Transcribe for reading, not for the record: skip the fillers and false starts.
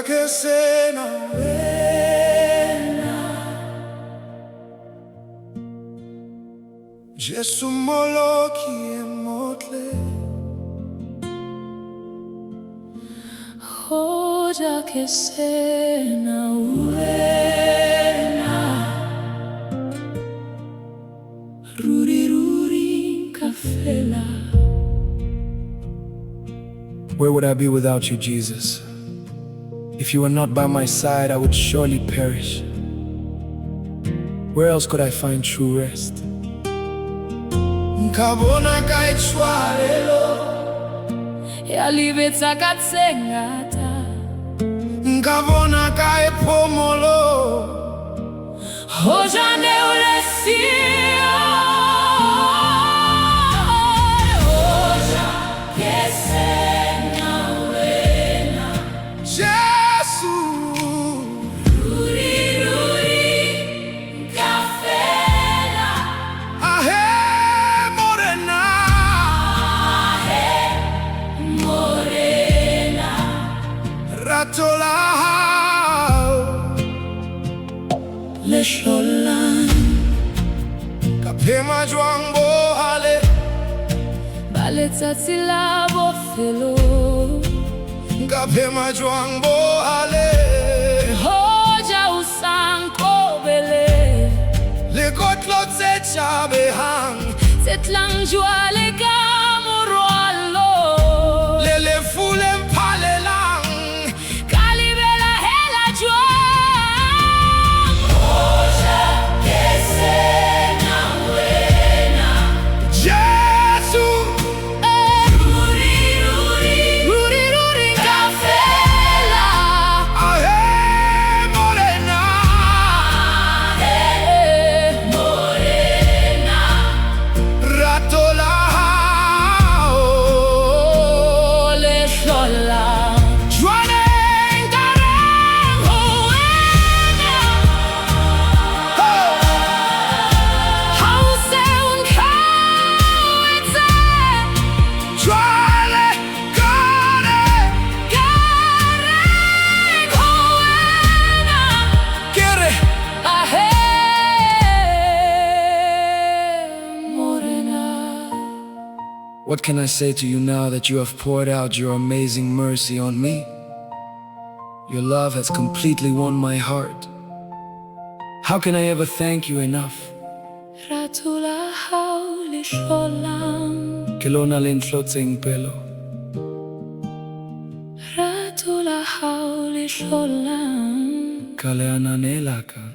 Hoja que sena Uena Jesu moloki emotle Hoja que sena Uena Ruri Sefela. Where would I be without you, Jesus? If you were not by my side, I would surely perish. Where else could I find true rest? Nkabona kaitshwalelo Yalibetsa katsengata Nkabona kaiphomolo Hoja ne ulesio Hoja que sena Uena Jesu Ruri Sefela. Ahe morena Morena Ratola Lesholan Kapema jwangbo hale Baletsatsi la bofelo Kapema jwangbo hale Hoja usankobele Le kotlo tse chabe hang Setlang jwale ka morwalo Le fule mpale lang Kalibela hela jwang Hoja que sena Uena Jesu Ruri Sefela. Ahe morena Morena Ratola Lesholan Jwane ngarang Uena Hause unkawitse Jwale kare Gareng Uena Kere Ahe Morena. What can I say to you now that you have poured out your amazing mercy on me? Your love has completely won my heart. How can I ever thank you enough? Ratula hauli sholam Kelona linhlotseng pelo Ratula hauli sholam Kaleananelakan